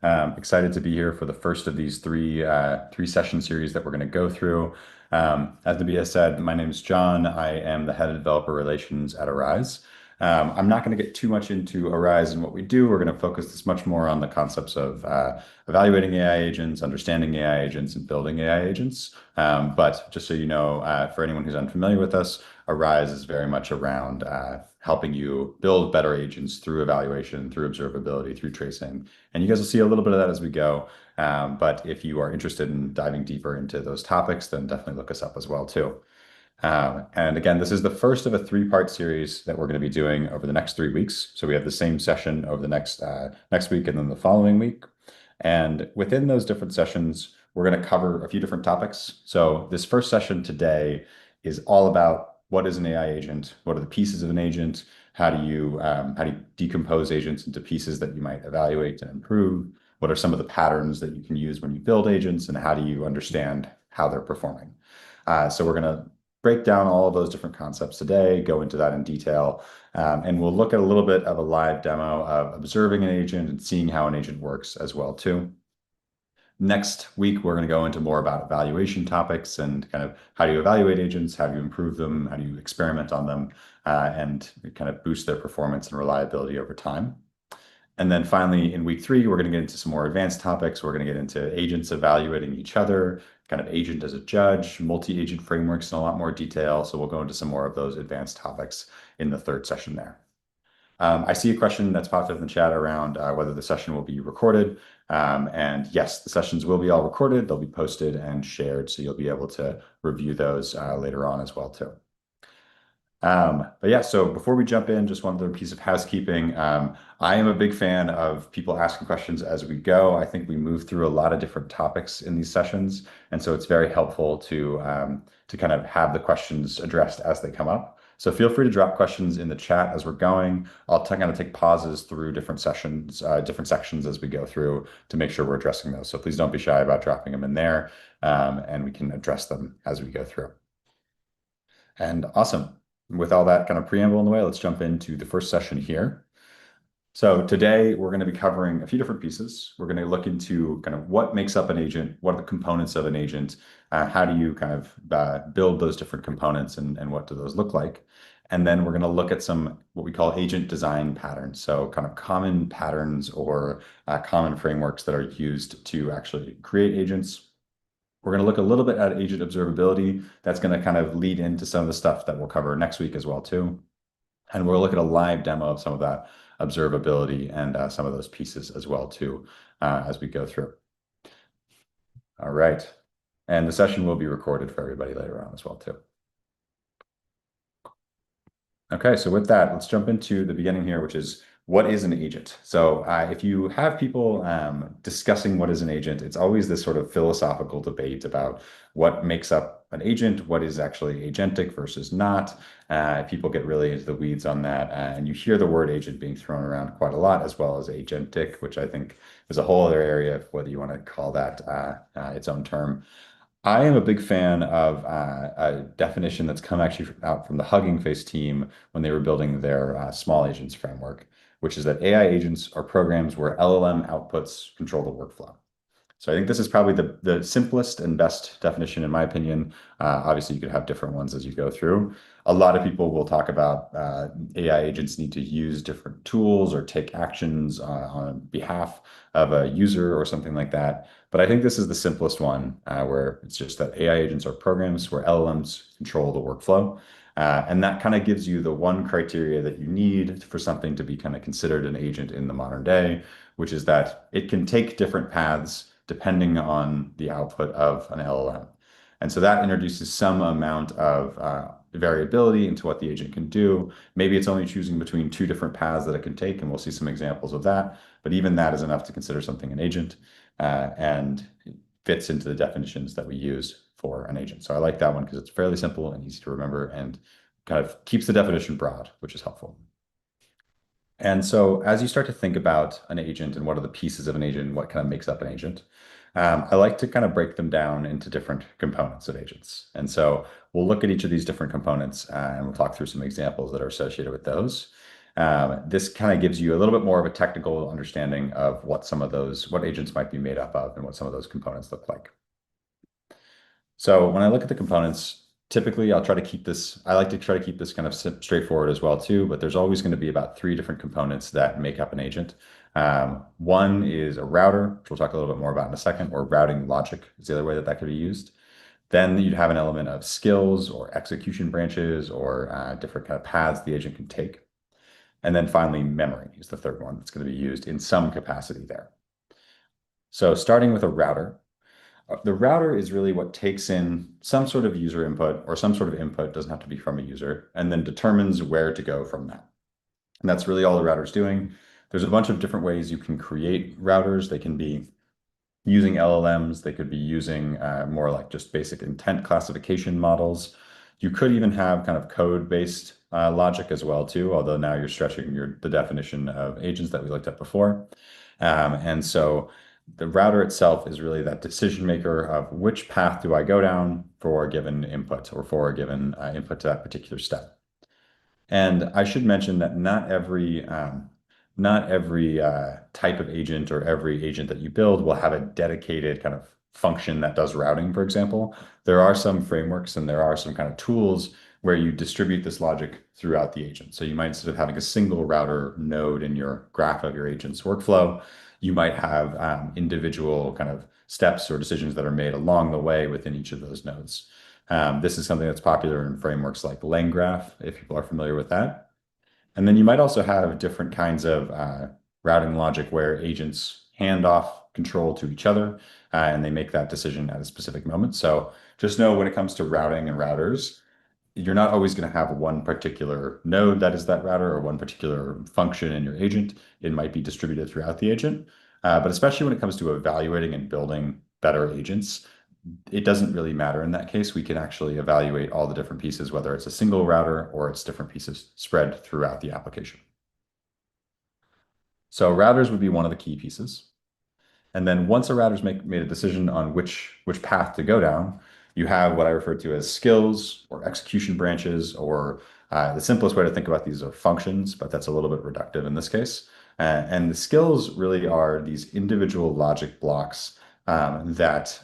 Excited to be here for the first of these three session series that we're going to go through. As Nabia said, my name is John. I am the head of developer relations at Arize. I'm not going to get too much into Arize and what we do. We're going to focus this much more on the concepts of evaluating AI agents, understanding AI agents, and building AI agents. But just so you know, for anyone who's unfamiliar with us, Arize is very much around helping you build better agents through evaluation, through observability, through tracing. And you guys will see a little bit of that as we go. But if you are interested in diving deeper into those topics, then definitely look us up as well too. And again, this is the first of a three-part series that we're going to be doing over the next 3 weeks. So we have the same session over the next week and then the following week. And within those different sessions, we're going to cover a few different topics. So this first session today is all about what is an AI agent, what are the pieces of an agent, how do you decompose agents into pieces that you might evaluate and improve, what are some of the patterns that you can use when you build agents, and how do you understand how they're performing. So we're going to break down all of those different concepts today, go into that in detail, and we'll look at a little bit of a live demo of observing an agent and seeing how an agent works as well too. Next week, we're going to go into more about evaluation topics and kind of how do you evaluate agents, how do you improve them, how do you experiment on them, and kind of boost their performance and reliability over time. And then finally, in week 3, we're going to get into some more advanced topics. We're going to get into agents evaluating each other, kind of agent as a judge, multi-agent frameworks in a lot more detail. So we'll go into some more of those advanced topics in the third session there. I see a question that's popped up in the chat around whether the session will be recorded. And yes, the sessions will be all recorded. They'll be posted and shared, so you'll be able to review those later on as well too. But yeah, so before we jump in, just one other piece of housekeeping. I am a big fan of people asking questions as we go. I think we move through a lot of different topics in these sessions, and so it's very helpful to kind of have the questions addressed as they come up. So feel free to drop questions in the chat as we're going. I'll kind of take pauses through different sessions, different sections as we go through to make sure we're addressing those. So please don't be shy about dropping them in there, and we can address them as we go through. And awesome. With all that kind of preamble in the way, let's jump into the first session here. So today we're going to be covering a few different pieces. We're going to look into kind of what makes up an agent, what are the components of an agent, how do you kind of build those different components and what do those look like? And then we're going to look at some what we call agent design patterns. So kind of common patterns or common frameworks that are used to actually create agents. We're going to look a little bit at agent observability. That's going to kind of lead into some of the stuff that we'll cover next week as well too. And we'll look at a live demo of some of that observability and some of those pieces as well too as we go through. All right. And the session will be recorded for everybody later on as well too. Okay, so with that, let's jump into the beginning here, which is what is an agent? So if you have people discussing what is an agent, it's always this sort of philosophical debate about what makes up an agent, what is actually agentic versus not. People get really into the weeds on that, and you hear the word agent being thrown around quite a lot, as well as agentic, which I think is a whole other area of whether you want to call that its own term. I am a big fan of a definition that's come actually out from the Hugging Face team when they were building their small agents framework, which is that AI agents are programs where LLM outputs control the workflow. So I think this is probably the simplest and best definition in my opinion. Obviously, you could have different ones as you go through. A lot of people will talk about AI agents need to use different tools or take actions on behalf of a user or something like that. But I think this is the simplest one where it's just that AI agents are programs where LLMs control the workflow. And that kind of gives you the one criteria that you need for something to be kind of considered an agent in the modern day, which is that it can take different paths depending on the output of an LLM. And so that introduces some amount of variability into what the agent can do. Maybe it's only choosing between 2 different paths that it can take, and we'll see some examples of that. But even that is enough to consider something an agent, and it fits into the definitions that we use for an agent. So I like that one because it's fairly simple and easy to remember and kind of keeps the definition broad, which is helpful. And so as you start to think about an agent and what are the pieces of an agent and what kind of makes up an agent, I like to kind of break them down into different components of agents. And so we'll look at each of these different components and we'll talk through some examples that are associated with those. This kind of gives you a little bit more of a technical understanding of what agents might be made up of and what some of those components look like. So when I look at the components, typically I like to try to keep this kind of straightforward as well too, but there's always going to be about three different components that make up an agent. One is a router, which we'll talk a little bit more about in a second, or routing logic is the other way that that could be used. Then you'd have an element of skills or execution branches or different kind of paths the agent can take. And then finally, memory is the third one that's going to be used in some capacity there. So starting with a router, the router is really what takes in some sort of user input or some sort of input, doesn't have to be from a user, and then determines where to go from that. And that's really all the router's doing. There's a bunch of different ways you can create routers. They can be using LLMs. They could be using more like just basic intent classification models. You could even have kind of code-based logic as well too, although now you're stretching the definition of agents that we looked at before. And so the router itself is really that decision maker of which path do I go down for a given input or for a given input to that particular step. And I should mention that not every type of agent or every agent that you build will have a dedicated kind of function that does routing, for example. There are some frameworks and there are some kind of tools where you distribute this logic throughout the agent. So you might, instead of having a single router node in your graph of your agent's workflow, you might have individual kind of steps or decisions that are made along the way within each of those nodes. This is something that's popular in frameworks like LangGraph, if people are familiar with that. And then you might also have different kinds of routing logic where agents hand off control to each other and they make that decision at a specific moment. So just know when it comes to routing and routers, you're not always going to have one particular node that is that router or one particular function in your agent. It might be distributed throughout the agent. But especially when it comes to evaluating and building better agents, it doesn't really matter in that case. We can actually evaluate all the different pieces, whether it's a single router or it's different pieces spread throughout the application. So routers would be one of the key pieces. And then once a router's made a decision on which path to go down, you have what I refer to as skills or execution branches, or the simplest way to think about these are functions, but that's a little bit reductive in this case. And the skills really are these individual logic blocks that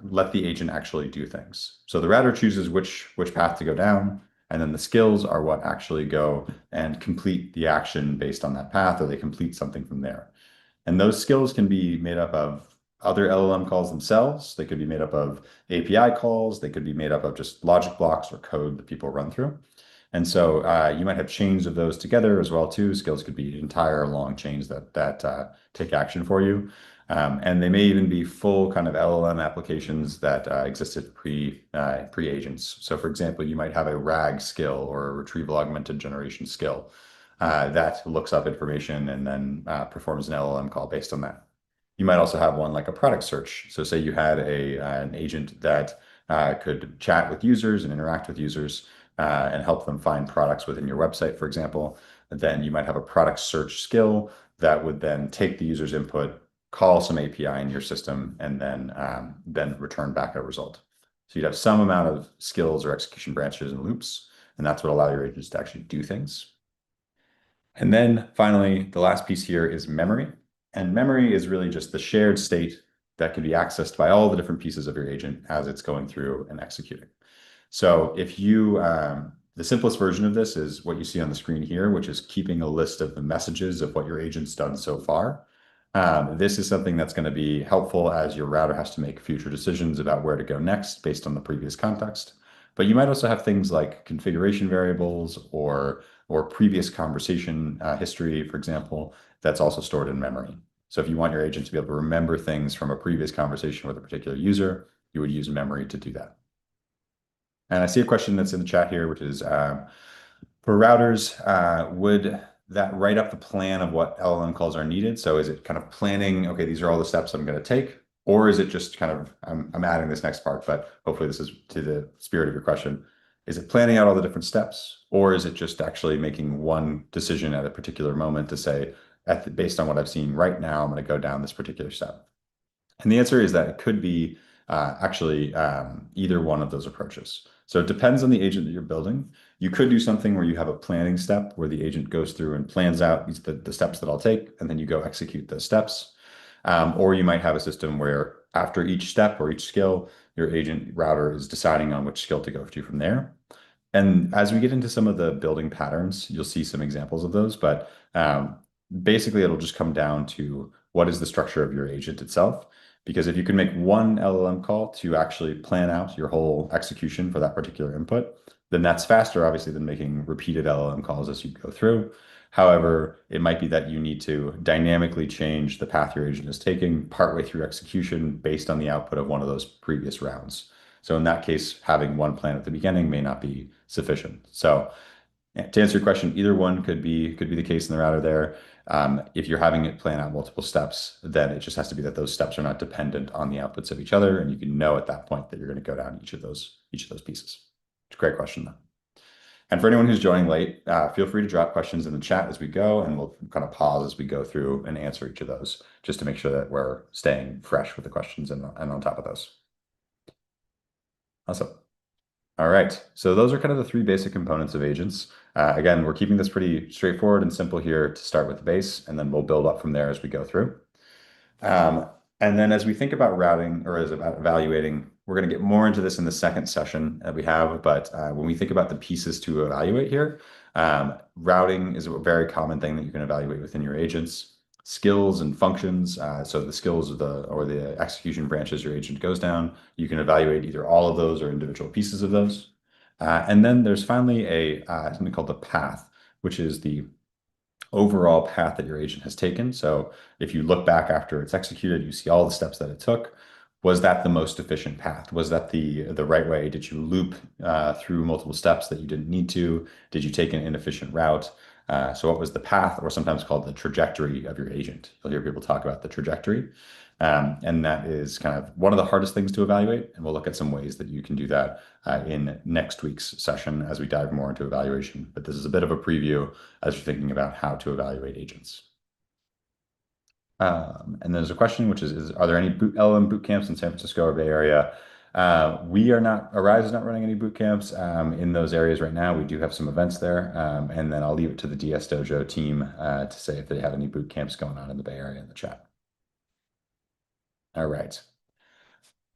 let the agent actually do things. So the router chooses which path to go down, and then the skills are what actually go and complete the action based on that path, or they complete something from there. And those skills can be made up of other LLM calls themselves. They could be made up of API calls. They could be made up of just logic blocks or code that people run through. And so you might have chains of those together as well too. Skills could be entire long chains that take action for you. And they may even be full kind of LLM applications that existed pre-agents. So for example, you might have a RAG skill or a retrieval augmented generation skill that looks up information and then performs an LLM call based on that. You might also have one like a product search. So say you had an agent that could chat with users and interact with users and help them find products within your website, for example. Then you might have a product search skill that would then take the user's input, call some API in your system, and then return back a result. So you'd have some amount of skills or execution branches and loops, and that's what allow your agents to actually do things. And then finally, the last piece here is memory. And memory is really just the shared state that can be accessed by all the different pieces of your agent as it's going through and executing. So the simplest version of this is what you see on the screen here, which is keeping a list of the messages of what your agent's done so far. This is something that's going to be helpful as your router has to make future decisions about where to go next based on the previous context. But you might also have things like configuration variables or previous conversation history, for example, that's also stored in memory. So if you want your agent to be able to remember things from a previous conversation with a particular user, you would use memory to do that. And I see a question that's in the chat here, which is for routers, would that write up the plan of what LLM calls are needed? So is it kind of planning, okay, these are all the steps I'm going to take? Or is it just kind of, I'm adding this next part, but hopefully this is to the spirit of your question. Is it planning out all the different steps? Or is it just actually making one decision at a particular moment to say, based on what I've seen right now, I'm going to go down this particular step? And the answer is that it could be actually either one of those approaches. So it depends on the agent that you're building. You could do something where you have a planning step where the agent goes through and plans out the steps that I'll take, and then you go execute those steps. Or you might have a system where after each step or each skill, your agent router is deciding on which skill to go to from there. And as we get into some of the building patterns, you'll see some examples of those, but basically it'll just come down to what is the structure of your agent itself. Because if you can make one LLM call to actually plan out your whole execution for that particular input, then that's faster, obviously, than making repeated LLM calls as you go through. However, it might be that you need to dynamically change the path your agent is taking partway through execution based on the output of one of those previous rounds. So in that case, having one plan at the beginning may not be sufficient. So yeah, to answer your question, either one could be the case in the router there. If you're having it plan out multiple steps, then it just has to be that those steps are not dependent on the outputs of each other, and you can know at that point that you're going to go down each of those pieces. It's a great question though. And for anyone who's joining late, feel free to drop questions in the chat as we go, and we'll kind of pause as we go through and answer each of those, just to make sure that we're staying fresh with the questions and on top of those. Awesome. All right. So those are kind of the three basic components of agents. Again, we're keeping this pretty straightforward and simple here to start with the base, and then we'll build up from there as we go through. Um, and then as we think about routing or as about evaluating, we're going to get more into this in the second session that we have. But when we think about the pieces to evaluate here, routing is a very common thing that you can evaluate within your agents. Skills and functions, so the skills of the execution branches your agent goes down, you can evaluate either all of those or individual pieces of those. And then there's finally something called the path, which is the overall path that your agent has taken. So if you look back after it's executed, you see all the steps that it took. Was that the most efficient path? Was that the right way? Did you loop through multiple steps that you didn't need to? Did you take an inefficient route? So what was the path, or sometimes called the trajectory of your agent? You'll hear people talk about the trajectory. And that is kind of one of the hardest things to evaluate. And we'll look at some ways that you can do that in next week's session as we dive more into evaluation. But this is a bit of a preview as you're thinking about how to evaluate agents. And there's a question, which is are there any LLM boot camps in San Francisco or Bay Area? Arize is not running any boot camps in those areas right now. We do have some events there. And then I'll leave it to the DS Dojo team to say if they have any boot camps going on in the Bay Area in the chat. All right.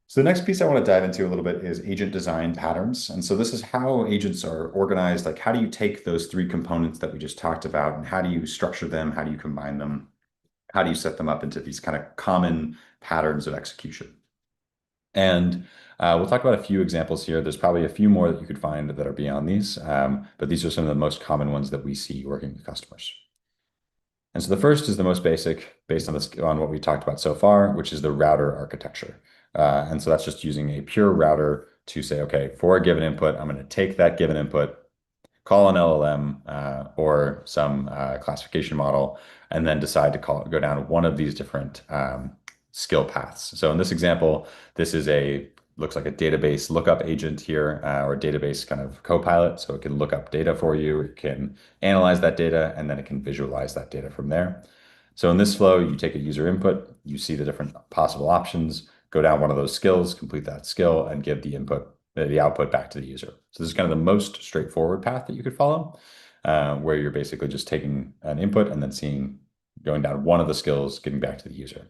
So the next piece I want to dive into a little bit is agent design patterns. And so this is how agents are organized. Like, how do you take those three components that we just talked about, and how do you structure them? How do you combine them? How do you set them up into these kind of common patterns of execution? And we'll talk about a few examples here. There's probably a few more that you could find that are beyond these, but these are some of the most common ones that we see working with customers. And so the first is the most basic based on what we talked about so far, which is the router architecture. And so that's just using a pure router to say, okay, for a given input, I'm going to take that given input, call an LLM or some classification model, and then decide to go down one of these different skill paths. So in this example, this looks like a database lookup agent here, or database kind of copilot. So it can look up data for you, it can analyze that data, and then it can visualize that data from there. So in this flow, you take a user input, you see the different possible options, go down one of those skills, complete that skill, and give the output back to the user. So this is kind of the most straightforward path that you could follow, where you're basically just taking an input and then going down one of the skills, getting back to the user.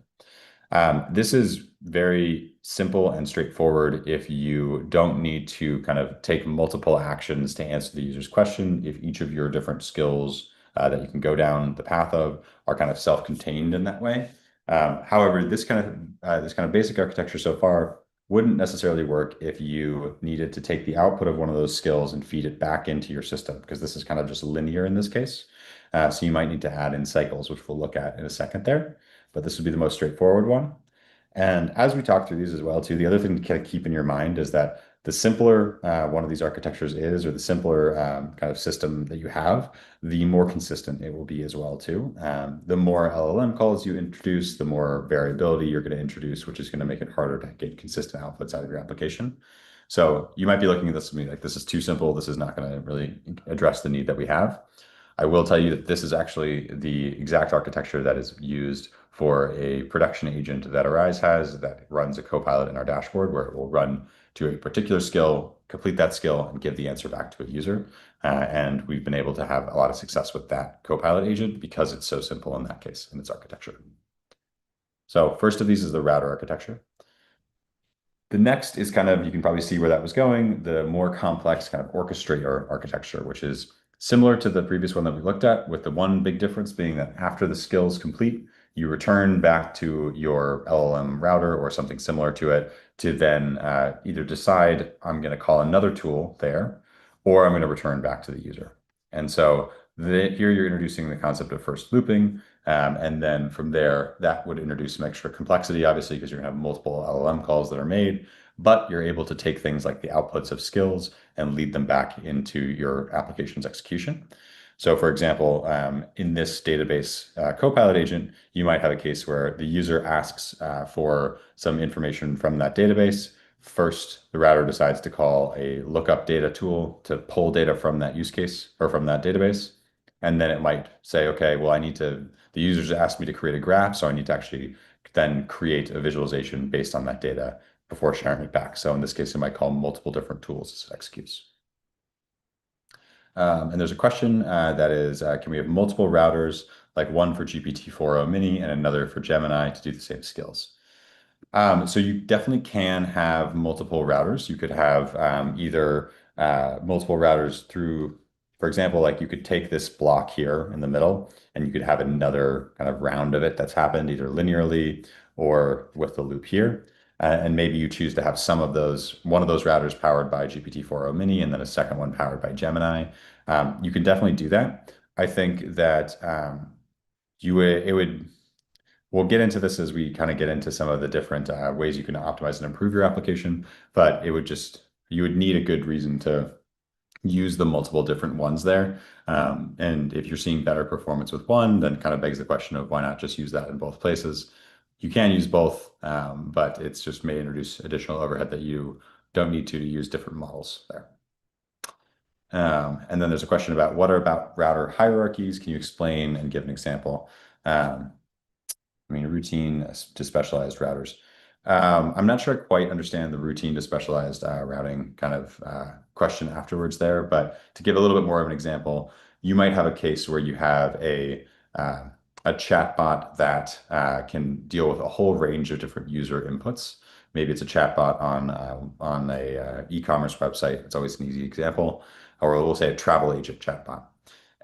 This is very simple and straightforward if you don't need to kind of take multiple actions to answer the user's question. If each of your different skills that you can go down the path of are kind of self-contained in that way. However, this kind of basic architecture so far wouldn't necessarily work if you needed to take the output of one of those skills and feed it back into your system, because this is kind of just linear in this case. So you might need to add in cycles, which we'll look at in a second there, but this would be the most straightforward one. And as we talk through these as well, too, the other thing to kind of keep in your mind is that the simpler one of these architectures is, or the simpler kind of system that you have, the more consistent it will be as well, too. The more LLM calls you introduce, the more variability you're going to introduce, which is going to make it harder to get consistent outputs out of your application. So you might be looking at this and be like, this is too simple. This is not going to really address the need that we have. I will tell you that this is actually the exact architecture that is used for a production agent that Arize has that runs a copilot in our dashboard where it will run to a particular skill, complete that skill, and give the answer back to a user. And we've been able to have a lot of success with that copilot agent because it's so simple in that case in its architecture. So first of these is the router architecture. The next is kind of, you can probably see where that was going, the more complex kind of orchestrator architecture, which is similar to the previous one that we looked at, with the one big difference being that after the skill is complete, you return back to your LLM router or something similar to it to then either decide I'm going to call another tool there, or I'm going to return back to the user. And so here you're introducing the concept of first looping. And then from there, that would introduce some extra complexity, obviously, because you're going to have multiple LLM calls that are made, but you're able to take things like the outputs of skills and lead them back into your application's execution. So for example, in this database Copilot agent, you might have a case where the user asks for some information from that database. First, the router decides to call a lookup data tool to pull data from that use case or from that database. And then it might say, okay, well, the users asked me to create a graph, so I need to actually then create a visualization based on that data before sharing it back. So in this case, it might call multiple different tools as it executes. And there's a question that is, can we have multiple routers, like one for GPT-4o mini and another for Gemini to do the same skills? So you definitely can have multiple routers. You could have either multiple routers through, for example, like you could take this block here in the middle and you could have another kind of round of it that's happened either linearly or with the loop here. And maybe you choose to have one of those routers powered by GPT-4o mini and then a second one powered by Gemini. You can definitely do that. I think that it would we'll get into this as we kind of get into some of the different ways you can optimize and improve your application, but you would need a good reason to use the multiple different ones there. And if you're seeing better performance with one, then kind of begs the question of why not just use that in both places. You can use both, but it's just may introduce additional overhead that you don't need to use different models there. And then there's a question about what are about router hierarchies? Can you explain and give an example? Routine to specialized routers. I'm not sure I quite understand the routine to specialized routing kind of question afterwards there, but to give a little bit more of an example, you might have a case where you have a chatbot that can deal with a whole range of different user inputs. Maybe it's a chatbot on a e-commerce website. It's always an easy example, or we'll say a travel agent chatbot.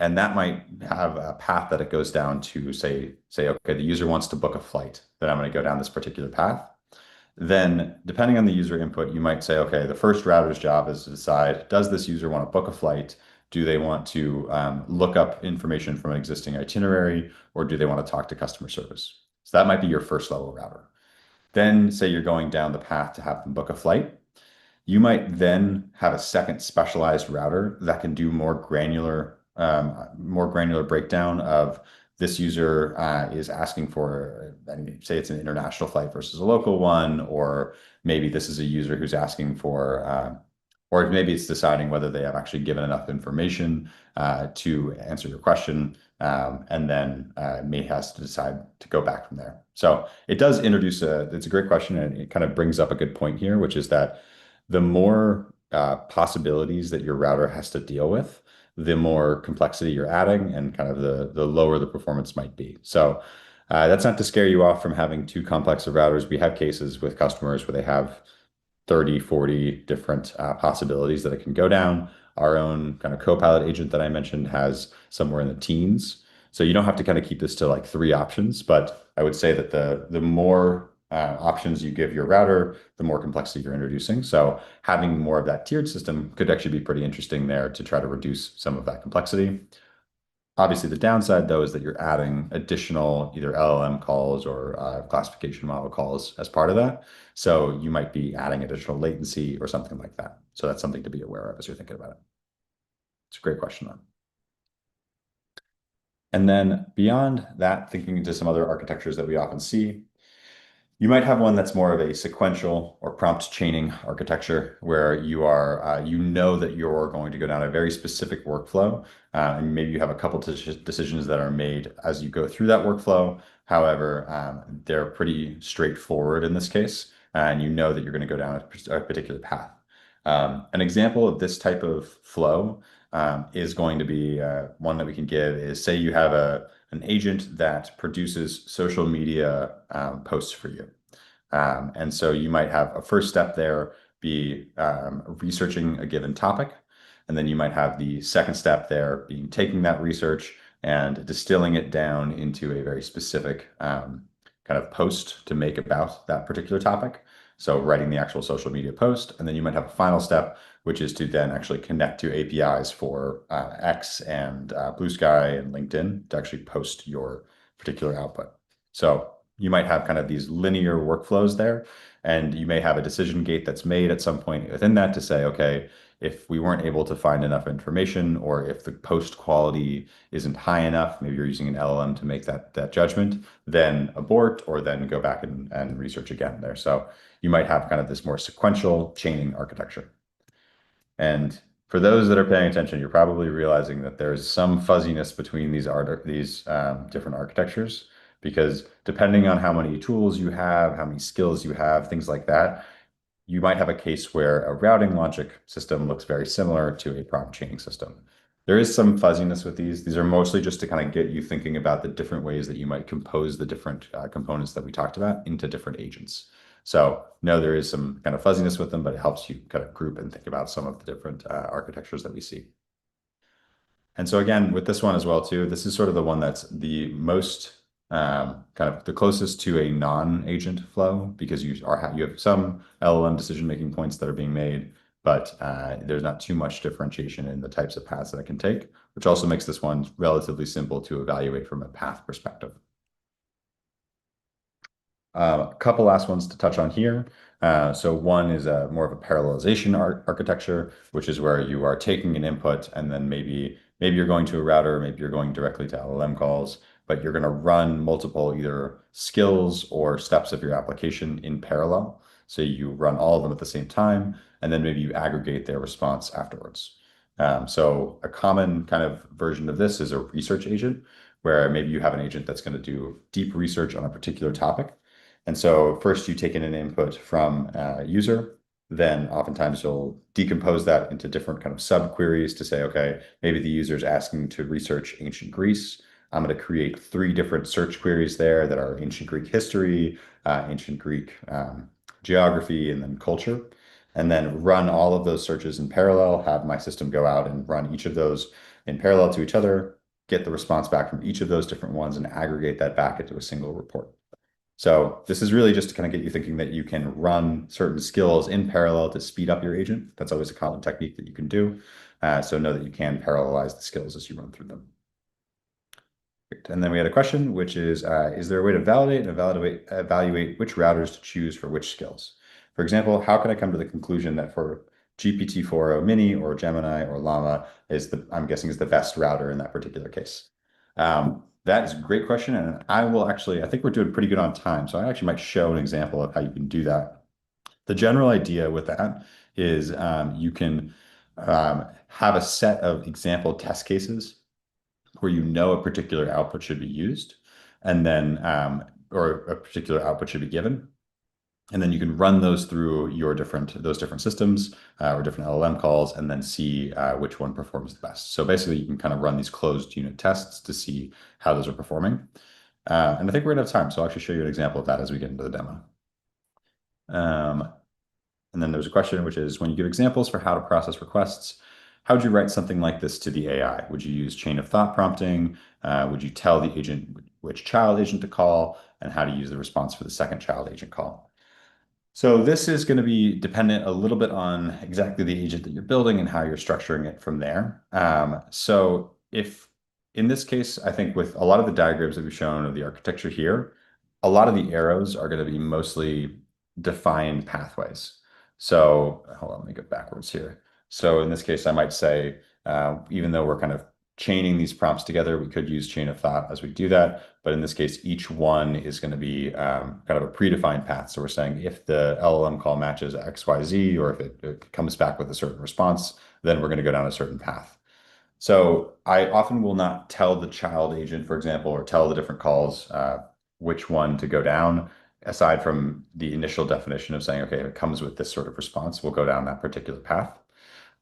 And that might have a path that it goes down to say, okay, the user wants to book a flight, then I'm going to go down this particular path. Then, depending on the user input, you might say, okay, the first router's job is to decide, does this user want to book a flight? Do they want to look up information from an existing itinerary, or do they want to talk to customer service? So that might be your first level router. Then, say you're going down the path to have them book a flight. You might then have a second specialized router that can do more granular breakdown of this user is asking for, say it's an international flight versus a local one, or maybe this is a user who's asking for, or maybe it's deciding whether they have actually given enough information to answer your question, and then may has to decide to go back from there. So it does introduce it's a great question, and it kind of brings up a good point here, which is that the more possibilities that your router has to deal with, the more complexity you're adding and kind of the lower the performance might be. So that's not to scare you off from having too complex of routers. We have cases with customers where they have 30, 40 different possibilities that it can go down. Our own kind of Copilot agent that I mentioned has somewhere in the teens. So you don't have to kind of keep this to like 3 options, but I would say that the more options you give your router, the more complexity you're introducing. So having more of that tiered system could actually be pretty interesting there to try to reduce some of that complexity. Obviously, the downside, though, is that you're adding additional either LLM calls or classification model calls as part of that. So you might be adding additional latency or something like that. So that's something to be aware of as you're thinking about it. It's a great question, though. And then beyond that, thinking into some other architectures that we often see, You might have one that's more of a sequential or prompt chaining architecture where you know that you're going to go down a very specific workflow, and maybe you have a couple decisions that are made as you go through that workflow. However, they're pretty straightforward in this case, and you know that you're going to go down a particular path. An example of this type of flow is going to be one that we can give is say you have an agent that produces social media posts for you. And so you might have a first step there be researching a given topic. And then you might have the second step there being taking that research and distilling it down into a very specific kind of post to make about that particular topic. So writing the actual social media post. And then you might have a final step, which is to then actually connect to APIs for X and Blue Sky and LinkedIn to actually post your particular output. So you might have kind of these linear workflows there, and you may have a decision gate that's made at some point within that to say, okay, if we weren't able to find enough information, or if the post quality isn't high enough, maybe you're using an LLM to make that judgment, then abort or then go back and research again there. So you might have kind of this more sequential chaining architecture. And for those that are paying attention, you're probably realizing that there's some fuzziness between these different architectures, because depending on how many tools you have, how many skills you have, things like that, you might have a case where a routing logic system looks very similar to a prompt chaining system. There is some fuzziness with these. These are mostly just to kind of get you thinking about the different ways that you might compose the different components that we talked about into different agents. So no, there is some kind of fuzziness with them, but it helps you kind of group and think about some of the different architectures that we see. And so again, with this one as well too, this is sort of the one that's the most kind of the closest to a non-agent flow, because you have some LLM decision-making points that are being made, but there's not too much differentiation in the types of paths that it can take, which also makes this one relatively simple to evaluate from a path perspective. A couple last ones to touch on here. So one is more of a parallelization architecture, which is where you are taking an input and then maybe you're going to a router, maybe you're going directly to LLM calls, but you're going to run multiple either skills or steps of your application in parallel. So you run all of them at the same time, and then maybe you aggregate their response afterwards. So a common kind of version of this is a research agent, where maybe you have an agent that's going to do deep research on a particular topic. And so first you take in an input from a user, then oftentimes you'll decompose that into different kind of subqueries to say, okay, maybe the user is asking to research ancient Greece. I'm going to create 3 different search queries there that are ancient Greek history, ancient Greek geography, and then culture. And then run all of those searches in parallel, have my system go out and run each of those in parallel to each other, get the response back from each of those different ones, and aggregate that back into a single report. So this is really just to kind of get you thinking that you can run certain skills in parallel to speed up your agent. That's always a common technique that you can do. So know that you can parallelize the skills as you run through them. Great. And then we had a question, which is there a way to validate and evaluate which routers to choose for which skills? For example, how can I come to the conclusion that for GPT-4o Mini or Gemini or Llama I'm guessing is the best router in that particular case? That is a great question, and I think we're doing pretty good on time, so I actually might show an example of how you can do that. The general idea with that is you can have a set of example test cases where you know a particular output should be used, and then or a particular output should be given. And then you can run those through those different systems or different LLM calls, and then see which one performs the best. So basically, you can kind of run these closed unit tests to see how those are performing. And I think we're gonna have time, so I'll actually show you an example of that as we get into the demo. And then there's a question, which is, when you give examples for how to process requests, how would you write something like this to the AI? Would you use chain of thought prompting? Would you tell the agent which child agent to call, and how to use the response for the second child agent call? So this is going to be dependent a little bit on exactly the agent that you're building and how you're structuring it from there. So if in this case, I think with a lot of the diagrams that we've shown of the architecture here, a lot of the arrows are going to be mostly defined pathways. So hold on, let me go backwards here. So in this case, I might say, even though we're kind of chaining these prompts together. We could use chain of thought as we do that, but in this case, each one is going to be kind of a predefined path. So we're saying if the LLM call matches XYZ, or if it comes back with a certain response, then we're going to go down a certain path. So I often will not tell the child agent, for example, or tell the different calls which one to go down, aside from the initial definition of saying, okay, if it comes with this sort of response, we'll go down that particular path.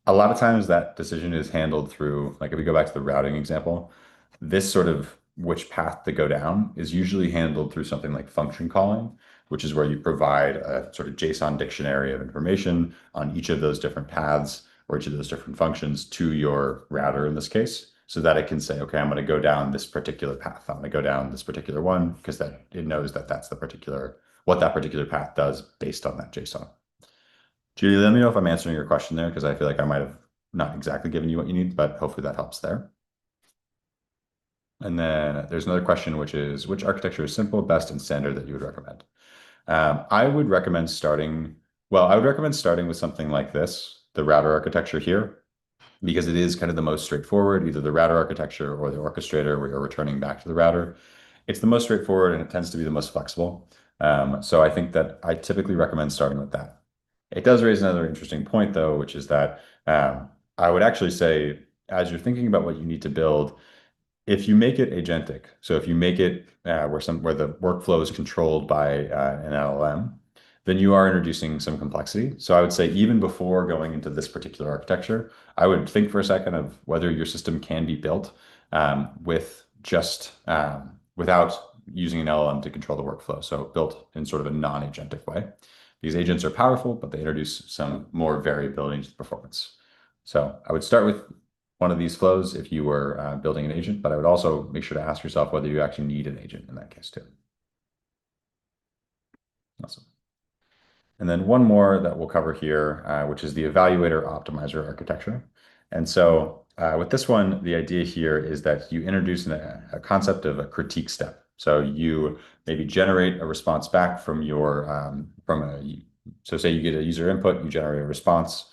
A lot of times that decision is handled through, like if we go back to the routing example, this sort of which path to go down is usually handled through something like function calling, which is where you provide a sort of JSON dictionary of information on each of those different paths or each of those different functions to your router in this case, so that it can say, okay, I'm going to go down this particular path. I'm going to go down this particular one because that it knows that that's the particular what that particular path does based on that JSON. Julie, let me know if I'm answering your question there because I feel like I might have not exactly given you what you need, but hopefully that helps there. And then there's another question, which is which architecture is simple, best, and standard that you would recommend? I would recommend I would recommend starting with something like this, the router architecture here, because it is kind of the most straightforward, either the router architecture or the orchestrator where you're returning back to the router. It's the most straightforward and it tends to be the most flexible. So I think that I typically recommend starting with that. It does raise another interesting point, though, which is that I would actually say, as you're thinking about what you need to build, if you make it agentic, so if you make it where the workflow is controlled by an LLM, then you are introducing some complexity. So I would say even before going into this particular architecture, I would think for a second of whether your system can be built with just without using an LLM to control the workflow. So built in sort of a non-agentic way. These agents are powerful, but they introduce some more variability into the performance. So I would start with one of these flows if you were building an agent, but I would also make sure to ask yourself whether you actually need an agent in that case too. Awesome. And then one more that we'll cover here, which is the Evaluator-Optimizer architecture. And so with this one, the idea here is that you introduce a concept of a critique step. So you maybe generate a response back from so say you get a user input, you generate a response,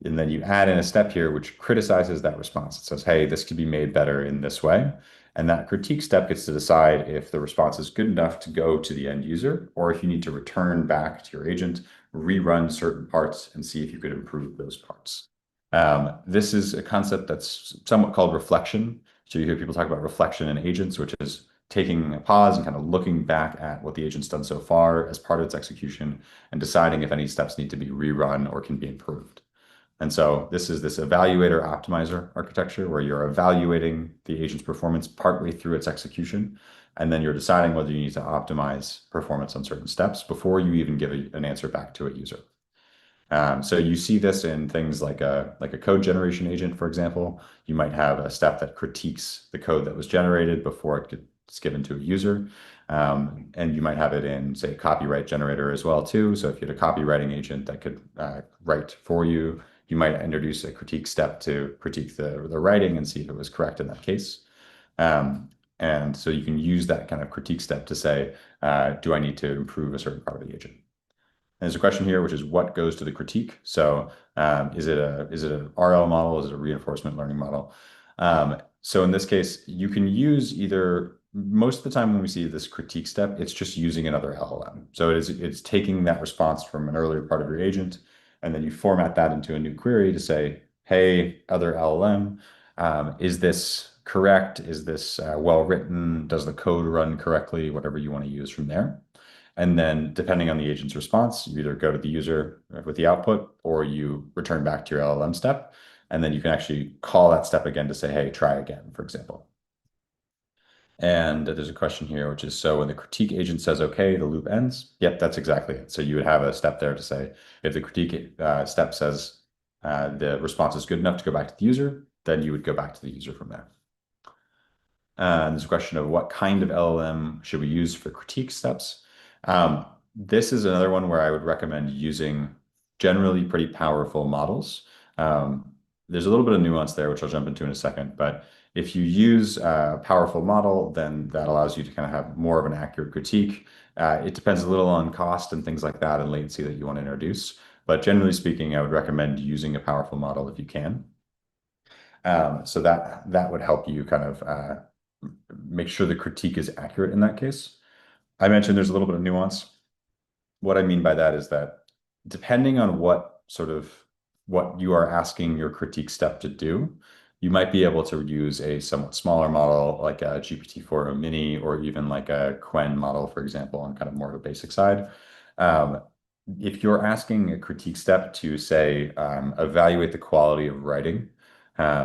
and then you add in a step here which criticizes that response. It says, hey, this could be made better in this way. And that critique step gets to decide if the response is good enough to go to the end user, or if you need to return back to your agent, rerun certain parts, and see if you could improve those parts. This is a concept that's somewhat called reflection. So you hear people talk about reflection in agents, which is taking a pause and kind of looking back at what the agent's done so far as part of its execution and deciding if any steps need to be rerun or can be improved. And so this is this evaluator-optimizer architecture where you're evaluating the agent's performance partway through its execution, and then you're deciding whether you need to optimize performance on certain steps before you even give an answer back to a user. So you see this in things like a code generation agent, for example. You might have a step that critiques the code that was generated before it gets given to a user. And you might have it in, say, a copyright generator as well, too. So if you had a copywriting agent that could write for you, you might introduce a critique step to critique the writing and see if it was correct in that case. And so you can use that kind of critique step to say, do I need to improve a certain part of the agent? And there's a question here, which is what goes to the critique? So is it an RL model? Is it a reinforcement learning model? So in this case, you can use either, most of the time when we see this critique step, it's just using another LLM. So it's taking that response from an earlier part of your agent, and then you format that into a new query to say, hey, other LLM, is this correct? Is this well written? Does the code run correctly? Whatever you want to use from there. And then depending on the agent's response, you either go to the user with the output or you return back to your LLM step. And then you can actually call that step again to say, hey, try again, for example. And there's a question here, which is, so when the critique agent says, okay, the loop ends. Yep, that's exactly it. So you would have a step there to say, if the critique step says the response is good enough to go back to the user, then you would go back to the user from there. And there's a question of what kind of LLM should we use for critique steps? This is another one where I would recommend using generally pretty powerful models. There's a little bit of nuance there, which I'll jump into in a second, but if you use a powerful model, then that allows you to kind of have more of an accurate critique. It depends a little on cost and things like that and latency that you want to introduce. But generally speaking, I would recommend using a powerful model if you can. So that would help you kind of make sure the critique is accurate in that case. I mentioned there's a little bit of nuance. What I mean by that is that depending on what you are asking your critique step to do, you might be able to use a somewhat smaller model like a GPT-4o mini or even like a Quen model, for example, on kind of more of a basic side. Um, if you're asking a critique step to say evaluate the quality of writing,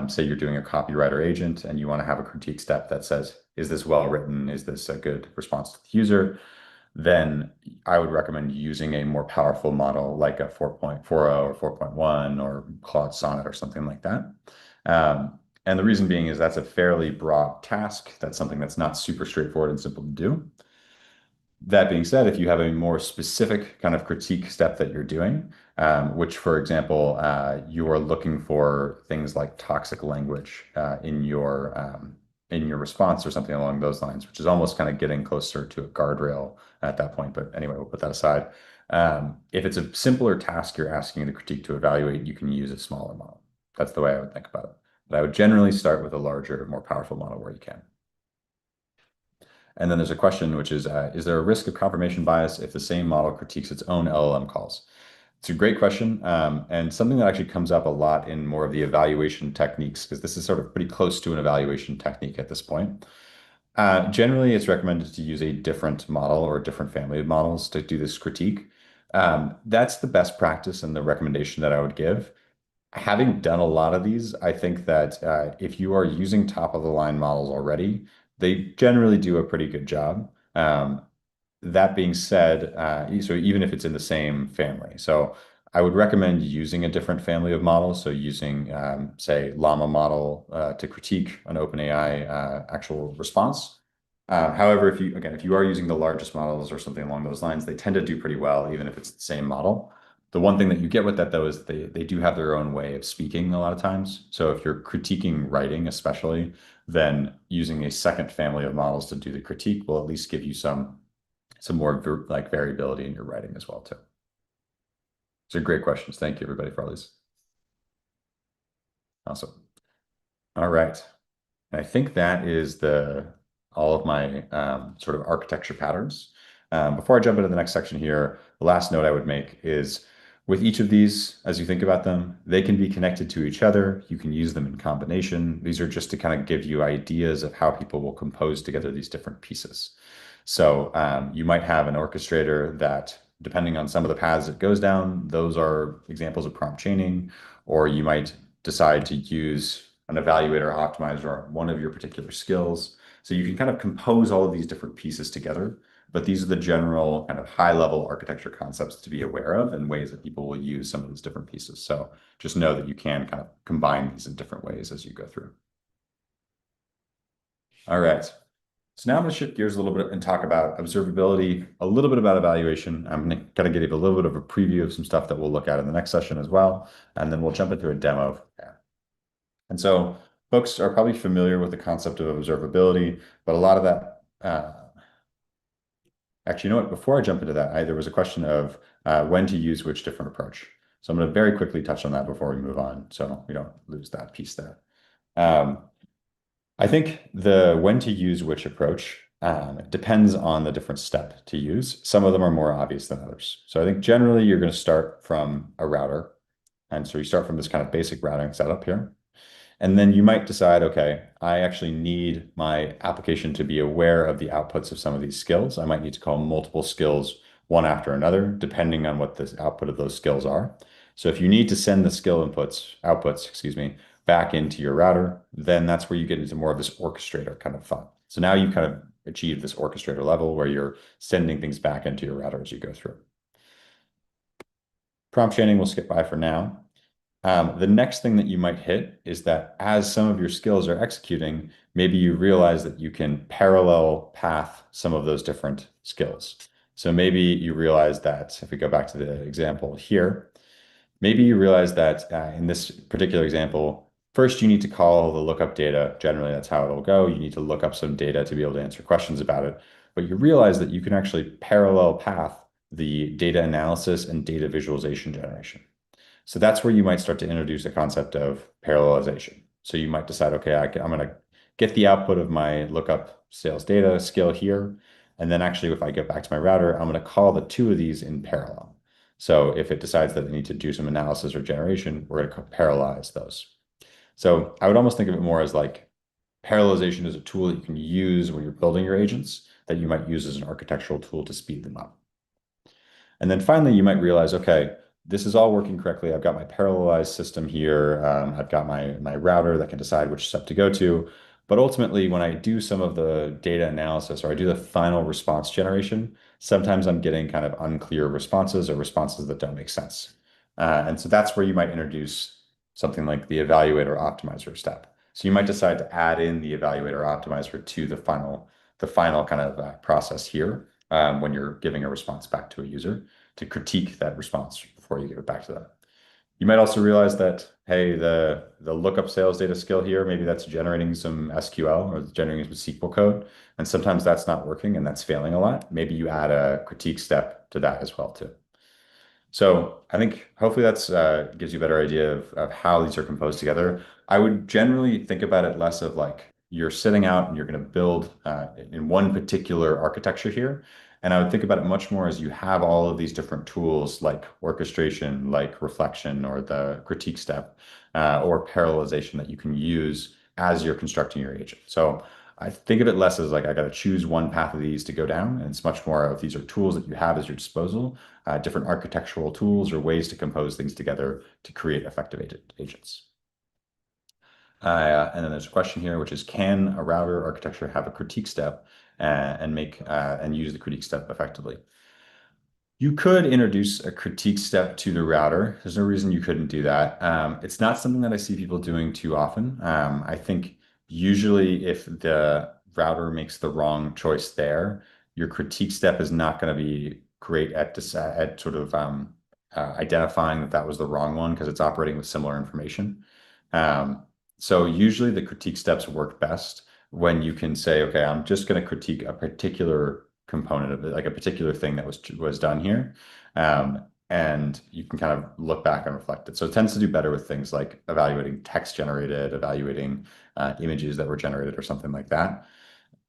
say you're doing a copywriter agent and you want to have a critique step that says, is this well written? Is this a good response to the user? Then I would recommend using a more powerful model like a 4.40 or 4.1 or Claude Sonnet or something like that. And the reason being is that's a fairly broad task. That's something that's not super straightforward and simple to do. That being said, if you have a more specific kind of critique step that you're doing, which, for example, you are looking for things like toxic language in your response or something along those lines, which is almost kind of getting closer to a guardrail at that point. But anyway, we'll put that aside. If it's a simpler task you're asking the critique to evaluate, you can use a smaller model. That's the way I would think about it. But I would generally start with a larger, more powerful model where you can. And then there's a question, which is there a risk of confirmation bias if the same model critiques its own LLM calls? It's a great question, and something that actually comes up a lot in more of the evaluation techniques, because this is sort of pretty close to an evaluation technique at this point. Generally, it's recommended to use a different model or a different family of models to do this critique. That's the best practice and the recommendation that I would give. Having done a lot of these, I think that if you are using top of the line models already, they generally do a pretty good job. That being said, so even if it's in the same family, so I would recommend using a different family of models. So using, say, Llama model to critique an OpenAI actual response. However, if you are using the largest models or something along those lines, they tend to do pretty well, even if it's the same model. The one thing that you get with that though is they do have their own way of speaking a lot of times. So if you're critiquing writing, especially, then using a second family of models to do the critique will at least give you some more like variability in your writing as well too. So great questions. Thank you everybody for all these. Awesome. All right. And I think that is all of my sort of architecture patterns. Before I jump into the next section here, the last note I would make is with each of these, as you think about them, they can be connected to each other. You can use them in combination. These are just to kind of give you ideas of how people will compose together these different pieces. So you might have an orchestrator that, depending on some of the paths it goes down, those are examples of prompt chaining, or you might decide to use an evaluator-optimizer on one of your particular skills. So you can kind of compose all of these different pieces together, but these are the general kind of high-level architecture concepts to be aware of and ways that people will use some of these different pieces. So just know that you can kind of combine these in different ways as you go through. All right. So now I'm going to shift gears a little bit and talk about observability, a little bit about evaluation. I'm going to kind of give you a little bit of a preview of some stuff that we'll look at in the next session as well. And then we'll jump into a demo. And so folks are probably familiar with the concept of observability, but a lot of that, actually, you know what, before I jump into that, there was a question of when to use which different approach. So I'm going to very quickly touch on that before we move on, so we don't lose that piece there. I think the when to use which approach depends on the different step to use. Some of them are more obvious than others. So I think generally you're going to start from a router. And so you start from this kind of basic routing setup here. And then you might decide, okay, I actually need my application to be aware of the outputs of some of these skills. I might need to call multiple skills one after another, depending on what the output of those skills are. So if you need to send the outputs, excuse me, back into your router, then that's where you get into more of this orchestrator kind of thought. So now you kind of achieve this orchestrator level where you're sending things back into your router as you go through. Prompt chaining we'll skip by for now. The next thing that you might hit is that as some of your skills are executing, maybe you realize that you can parallel path some of those different skills. So maybe you realize that if we go back to the example here, maybe you realize that in this particular example, first you need to call the lookup data. Generally, that's how it'll go. You need to look up some data to be able to answer questions about it. But you realize that you can actually parallel path the data analysis and data visualization generation. So that's where you might start to introduce a concept of parallelization. So you might decide, okay, I'm going to get the output of my lookup sales data skill here. And then actually, if I get back to my router, I'm going to call the two of these in parallel. So if it decides that it needs to do some analysis or generation, we're going to parallelize those. So I would almost think of it more as like parallelization is a tool that you can use when you're building your agents that you might use as an architectural tool to speed them up. And then finally, you might realize, okay, this is all working correctly. I've got my parallelized system here. I've got my router that can decide which step to go to. But ultimately, when I do some of the data analysis or I do the final response generation, sometimes I'm getting kind of unclear responses or responses that don't make sense. And so that's where you might introduce something like the Evaluator-Optimizer step. So you might decide to add in the Evaluator-Optimizer to the final kind of process here when you're giving a response back to a user to critique that response before you give it back to them. You might also realize that, hey, the lookup sales data skill here, maybe that's generating some SQL or generating some SQL code. And sometimes that's not working and that's failing a lot. Maybe you add a critique step to that as well too. So I think hopefully that's gives you a better idea of how these are composed together. I would generally think about it less of like you're sitting out and you're going to build in one particular architecture here. And I would think about it much more as you have all of these different tools like orchestration, like reflection, or the critique step, or parallelization that you can use as you're constructing your agent. So I think of it less as like I got to choose one path of these to go down. And it's much more of these are tools that you have at your disposal, different architectural tools or ways to compose things together to create effective agents. And then there's a question here, which is, can a router architecture have a critique step and use the critique step effectively? You could introduce a critique step to the router. There's no reason you couldn't do that. It's not something that I see people doing too often. I think usually if the router makes the wrong choice there, your critique step is not going to be great at sort of identifying that that was the wrong one because it's operating with similar information. Um, so usually the critique steps work best when you can say, okay, I'm just going to critique a particular component of it, like a particular thing that was done here. And you can kind of look back and reflect it. So it tends to do better with things like evaluating text generated, evaluating images that were generated or something like that.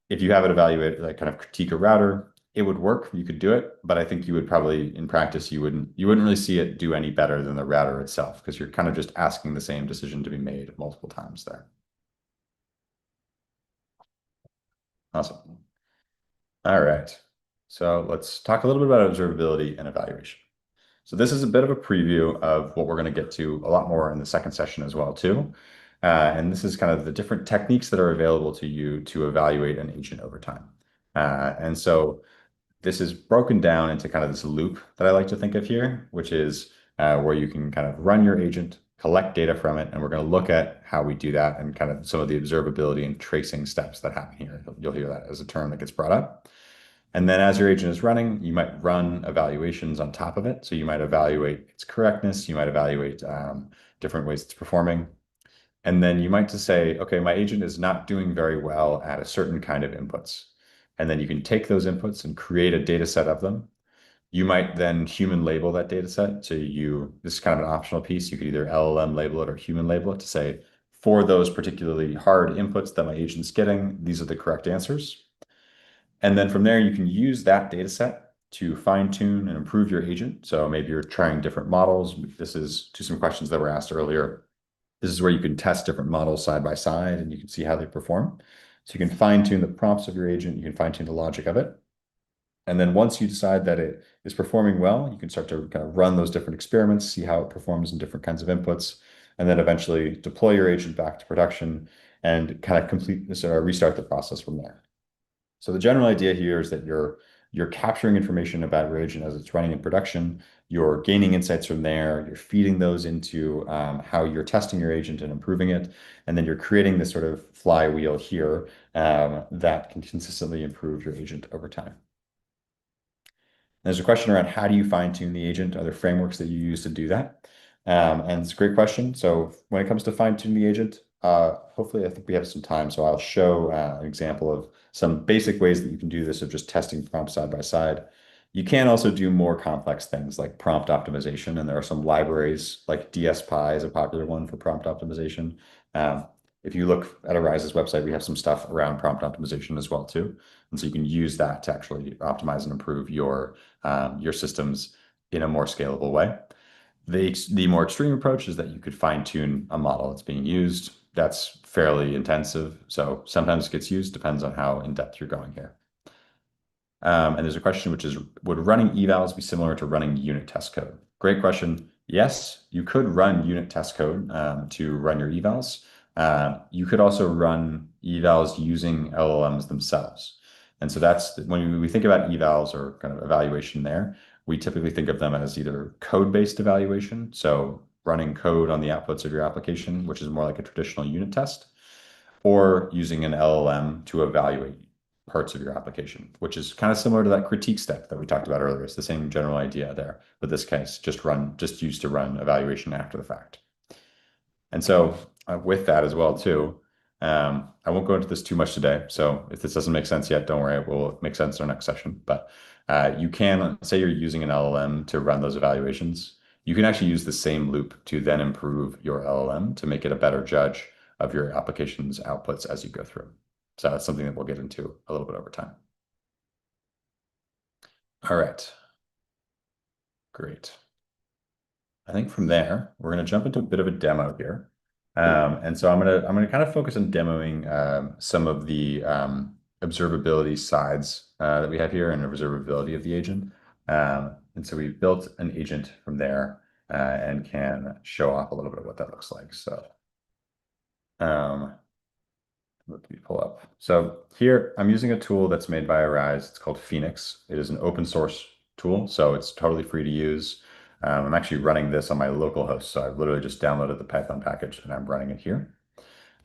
If you have it evaluate, like kind of critique a router, it would work. You could do it, but I think you would probably, in practice, you wouldn't really see it do any better than the router itself because you're kind of just asking the same decision to be made multiple times there. Awesome. All right. So let's talk a little bit about observability and evaluation. So this is a bit of a preview of what we're going to get to a lot more in the second session as well too. And this is kind of the different techniques that are available to you to evaluate an agent over time. And so this is broken down into kind of this loop that I like to think of here, which is where you can kind of run your agent, collect data from it, and we're going to look at how we do that and kind of some of the observability and tracing steps that happen here. You'll hear that as a term that gets brought up. And then as your agent is running, you might run evaluations on top of it. So you might evaluate its correctness, you might evaluate different ways it's performing. And then you might just say, okay, my agent is not doing very well at a certain kind of inputs. And then you can take those inputs and create a data set of them. You might then human label that data set. So this is kind of an optional piece. You could either LLM label it or human label it to say, for those particularly hard inputs that my agent's getting, these are the correct answers. And then from there, you can use that data set to fine tune and improve your agent. So maybe you're trying different models. This is to some questions that were asked earlier. This is where you can test different models side by side and you can see how they perform. So you can fine tune the prompts of your agent. You can fine tune the logic of it. And then once you decide that it is performing well, you can start to kind of run those different experiments, see how it performs in different kinds of inputs, and then eventually deploy your agent back to production and kind of complete this or restart the process from there. So the general idea here is that you're capturing information about your agent as it's running in production. You're gaining insights from there. You're feeding those into how you're testing your agent and improving it. And then you're creating this sort of flywheel here that can consistently improve your agent over time. There's a question around how do you fine tune the agent? Are there frameworks that you use to do that? And it's a great question. So when it comes to fine tuning the agent, hopefully I think we have some time. So I'll show an example of some basic ways that you can do this of just testing prompts side by side. You can also do more complex things like prompt optimization. And there are some libraries like DSPy is a popular one for prompt optimization. If you look at Arize's website, we have some stuff around prompt optimization as well too. And so you can use that to actually optimize and improve your systems in a more scalable way. The more extreme approach is that you could fine tune a model that's being used. That's fairly intensive. So sometimes it gets used, depends on how in depth you're going here. And there's a question which is, would running evals be similar to running unit test code? Great question. Yes, you could run unit test code to run your evals. You could also run evals using LLMs themselves. And so that's when we think about evals or kind of evaluation there, we typically think of them as either code-based evaluation, so running code on the outputs of your application, which is more like a traditional unit test, or using an LLM to evaluate parts of your application, which is kind of similar to that critique step that we talked about earlier. It's the same general idea there, but this case just used to run evaluation after the fact. And so with that as well too, I won't go into this too much today. So if this doesn't make sense yet, don't worry, it will make sense in our next session. But you can say you're using an LLM to run those evaluations. You can actually use the same loop to then improve your LLM to make it a better judge of your application's outputs as you go through. So that's something that we'll get into a little bit over time. All right. Great. I think from there, we're going to jump into a bit of a demo here. And so I'm gonna kind of focus on demoing some of the observability sides that we have here and observability of the agent. And so we've built an agent from there and can show off a little bit of what that looks like. So let me pull up. So here I'm using a tool that's made by Arize. It's called Phoenix. It is an open source tool, so it's totally free to use. I'm actually running this on my local host, so I've literally just downloaded the Python package and I'm running it here.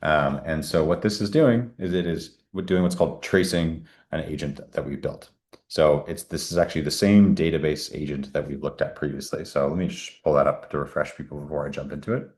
And so what this is doing is it is doing what's called tracing an agent that we built. So this is actually the same database agent that we've looked at previously. So let me just pull that up to refresh people before I jump into it.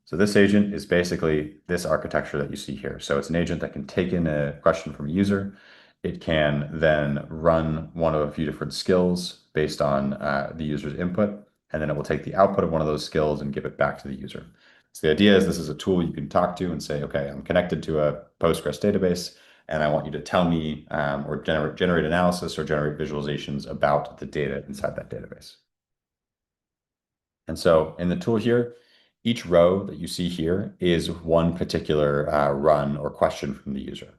So this agent is basically this architecture that you see here. So it's an agent that can take in a question from a user. It can then run one of a few different skills based on the user's input, and then it will take the output of one of those skills and give it back to the user. So the idea is this is a tool you can talk to and say, okay, I'm connected to a Postgres database, and I want you to tell me or generate analysis or generate visualizations about the data inside that database. And so in the tool here, each row that you see here is one particular run or question from the user.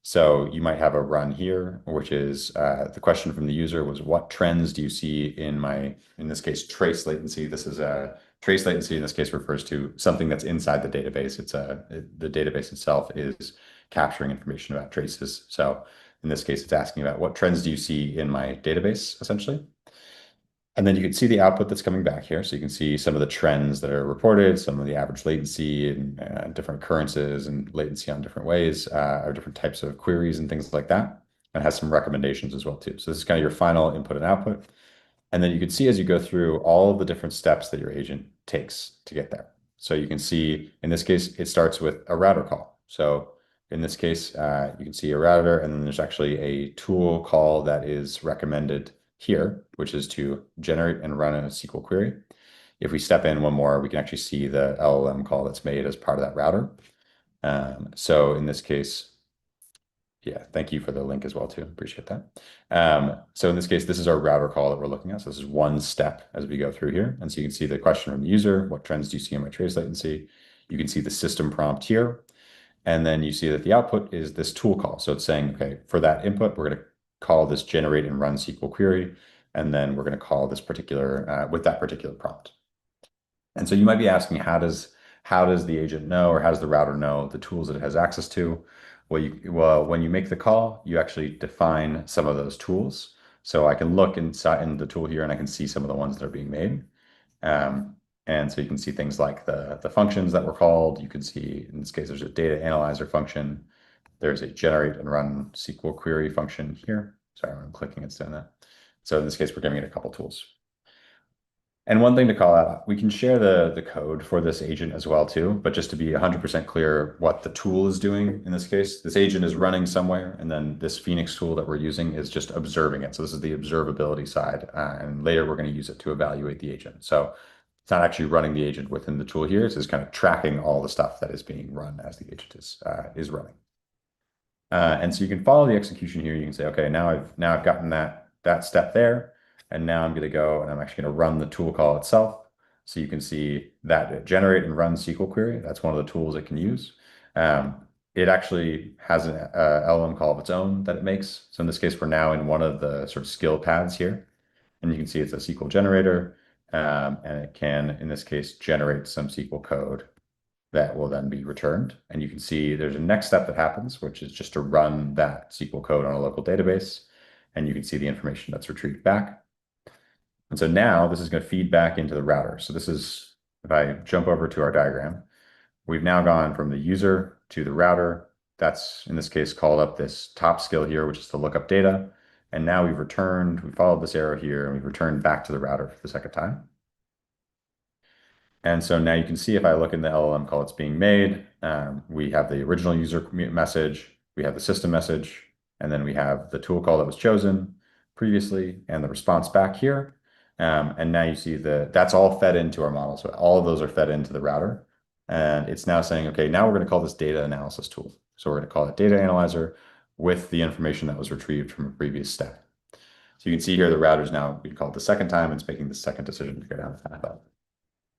So you might have a run here, which is the question from the user was, what trends do you see in this case, trace latency? This is a trace latency in this case refers to something that's inside the database. The database itself is capturing information about traces. So in this case, it's asking about what trends do you see in my database, essentially. And then you can see the output that's coming back here. So you can see some of the trends that are reported, some of the average latency and different occurrences and latency on different ways, or different types of queries and things like that. And has some recommendations as well too. So this is kind of your final input and output. And then you can see as you go through all of the different steps that your agent takes to get there. So you can see, in this case, it starts with a router call. So in this case, you can see a router, and then there's actually a tool call that is recommended here, which is to generate and run a SQL query. If we step in one more, we can actually see the LLM call that's made as part of that router. So in this case, yeah, thank you for the link as well too. Appreciate that. So in this case, this is our router call that we're looking at. So this is one step as we go through here. And so you can see the question from the user, what trends do you see in my trace latency? You can see the system prompt here. And then you see that the output is this tool call. So it's saying, okay, for that input, we're going to call this generate and run SQL query. And then we're going to call this particular, with that particular prompt. And so you might be asking, how does the agent know, or how does the router know the tools that it has access to? Well, when you make the call, you actually define some of those tools. So I can look inside in the tool here and I can see some of the ones that are being made. And so you can see things like the functions that were called. You can see, in this case, there's a data analyzer function. There's a generate and run SQL query function here. Sorry, when I'm clicking, it's doing that. So in this case, we're giving it a couple tools. And one thing to call out, we can share the code for this agent as well too, but just to be 100% clear what the tool is doing in this case, this agent is running somewhere, and then this Phoenix tool that we're using is just observing it. So this is the observability side, and later we're going to use it to evaluate the agent. So It's not actually running the agent within the tool here. It's just kind of tracking all the stuff that is being run as the agent is running. And so you can follow the execution here. You can say, okay, now I've gotten that step there, and now I'm going to go and I'm actually going to run the tool call itself. So you can see that generate and run SQL query. That's one of the tools it can use. It actually has an LLM call of its own that it makes. So in this case, we're now in one of the sort of skill paths here, and you can see it's a SQL generator, and it can, in this case, generate some SQL code that will then be returned. And you can see there's a next step that happens, which is just to run that SQL code on a local database. And you can see the information that's retrieved back. And so now this is going to feed back into the router. So this is, if I jump over to our diagram, we've now gone from the user to the router. That's, in this case, called up this top skill here, which is to look up data. And now we followed this arrow here, and we've returned back to the router for the second time. And so now you can see if I look in the LLM call that's being made, we have the original user message, we have the system message, and then we have the tool call that was chosen previously and the response back here. And now you see that's all fed into our model. So all of those are fed into the router. And it's now saying, okay, now we're going to call this data analysis tool. So we're going to call it data analyzer with the information that was retrieved from a previous step. So you can see here the router is now being called the second time. It's making the second decision to go down the path.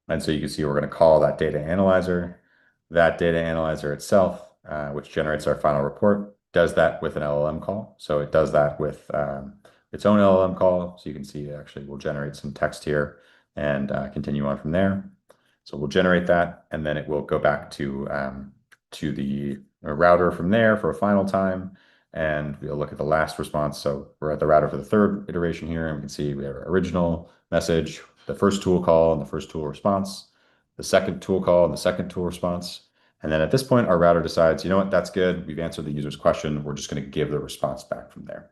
And so you can see we're going to call that data analyzer. That data analyzer itself, which generates our final report, does that with an LLM call. So it does that with its own LLM call. So you can see actually we'll generate some text here and continue on from there. So we'll generate that, and then it will go back to the router from there for a final time. And we'll look at the last response. So we're at the router for the third iteration here, and we can see we have our original message, the first tool call and the first tool response, the second tool call and the second tool response. And then at this point, our router decides, you know what, that's good. We've answered the user's question. We're just going to give the response back from there.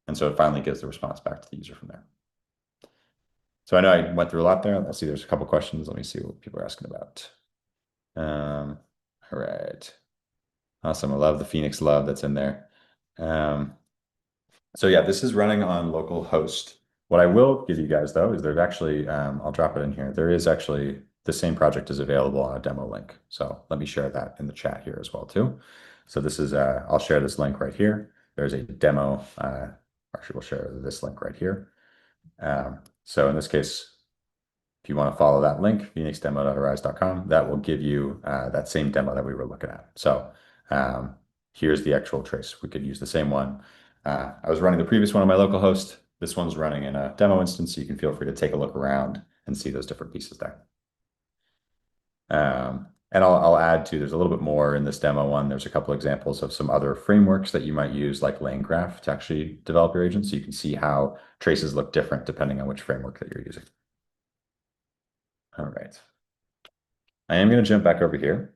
And so it finally gives the response back to the user from there. So I know I went through a lot there. Let's see, there's a couple questions. Let me see what people are asking about. All right. Awesome. I love the Phoenix love that's in there. So yeah, this is running on local host. What I will give you guys though is there's actually, I'll drop it in here. There is actually the same project is available on a demo link. So let me share that in the chat here as well too. So this is, I'll share this link right here. There's a demo, actually we'll share this link right here. So in this case, if you want to follow that link, phoenixdemo.arize.com, that will give you that same demo that we were looking at. So here's the actual trace. We could use the same one. I was running the previous one on my local host. This one's running in a demo instance, so you can feel free to take a look around and see those different pieces there. And I'll add to, there's a little bit more in this demo one. There's a couple examples of some other frameworks that you might use, like LangGraph, to actually develop your agent, so you can see how traces look different depending on which framework that you're using. All right. I am going to jump back over here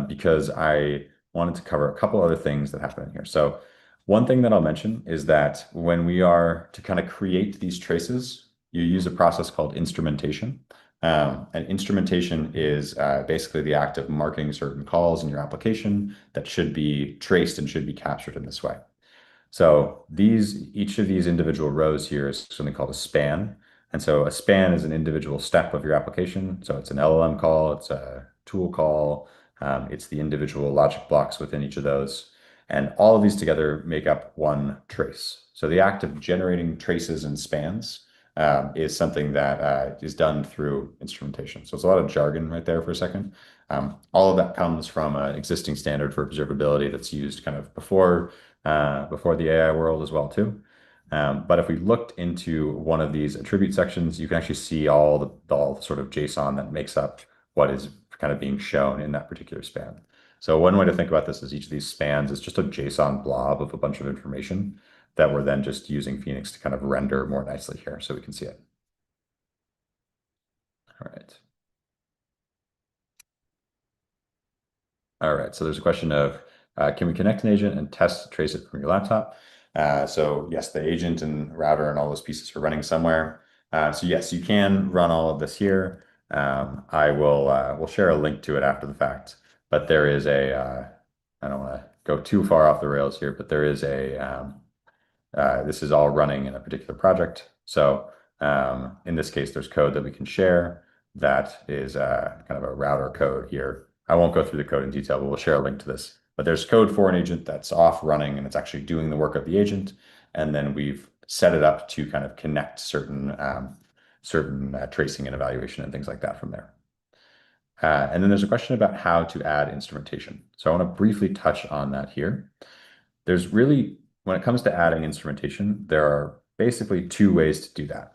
because I wanted to cover a couple other things that happen in here. So one thing that I'll mention is that when we are to kind of create these traces, you use a process called instrumentation. And instrumentation is basically the act of marking certain calls in your application that should be traced and should be captured in this way. So each of these individual rows here is something called a span. And so a span is an individual step of your application. So it's an LLM call, it's a tool call, it's the individual logic blocks within each of those. And all of these together make up one trace. So the act of generating traces and spans is something that is done through instrumentation. So it's a lot of jargon right there for a second. All of that comes from an existing standard for observability that's used kind of before the AI world as well too. But if we looked into one of these attribute sections, you can actually see all the sort of JSON that makes up what is kind of being shown in that particular span. So one way to think about this is each of these spans is just a JSON blob of a bunch of information that we're then just using Phoenix to kind of render more nicely here so we can see it. All right. All right, so there's a question of, can we connect an agent and trace it from your laptop? So yes, the agent and router and all those pieces are running somewhere. So yes, you can run all of this here. We'll share a link to it after the fact, but there is I don't want to go too far off the rails here, but there is this is all running in a particular project. So in this case, there's code that we can share that is kind of a router code here. I won't go through the code in detail, but we'll share a link to this. But there's code for an agent that's off running and it's actually doing the work of the agent. And then we've set it up to kind of connect certain tracing and evaluation and things like that from there. And then there's a question about how to add instrumentation. So I want to briefly touch on that here. There's really, when it comes to adding instrumentation, there are basically two ways to do that.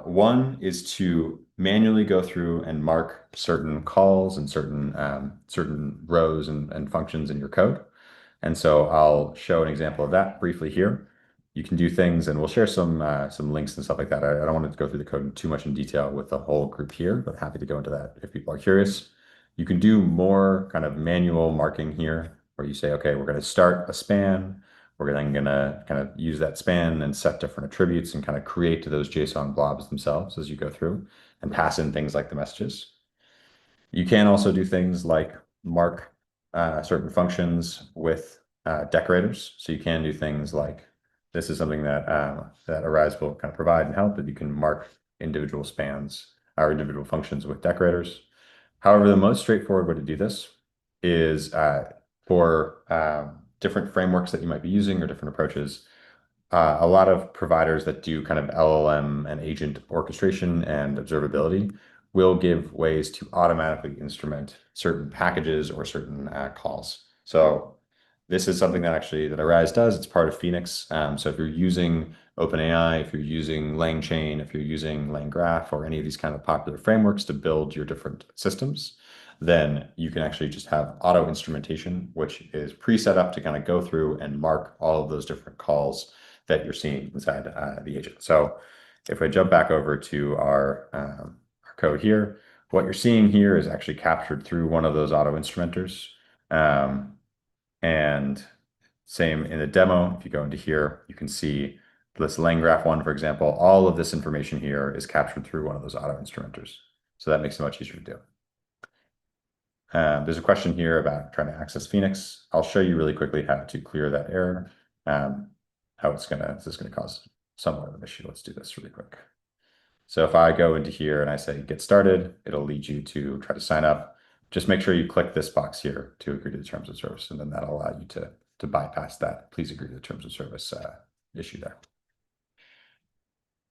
One is to manually go through and mark certain calls and certain rows and functions in your code. And so I'll show an example of that briefly here. You can do things, and we'll share some links and stuff like that. I don't want to go through the code too much in detail with the whole group here, but happy to go into that if people are curious. You can do more kind of manual marking here, where you say, okay, we're going to start a span. We're then going to kind of use that span and set different attributes and kind of create those JSON blobs themselves as you go through and pass in things like the messages. You can also do things like mark certain functions with decorators. So you can do things like this is something that Arize will kind of provide and help, that you can mark individual spans or individual functions with decorators. However, the most straightforward way to do this is for different frameworks that you might be using or different approaches. A lot of providers that do kind of LLM and agent orchestration and observability will give ways to automatically instrument certain packages or certain calls. So this is something that actually that Arize does. It's part of Phoenix. So if you're using OpenAI, if you're using LangChain, if you're using LangGraph or any of these kind of popular frameworks to build your different systems, then you can actually just have auto instrumentation, which is pre-set up to kind of go through and mark all of those different calls that you're seeing inside the agent. So if I jump back over to our code here, what you're seeing here is actually captured through one of those auto instrumenters. And same in the demo, if you go into here, you can see this LangGraph one, for example, all of this information here is captured through one of those auto instrumenters. So that makes it much easier to do. There's a question here about trying to access Phoenix. I'll show you really quickly how to clear that error. This is gonna cause somewhat of an issue. Let's do this really quick. So if I go into here and I say get started, it'll lead you to try to sign up. Just make sure you click this box here to agree to the terms of service, and then that'll allow you to bypass that. Please agree to the terms of service issue there.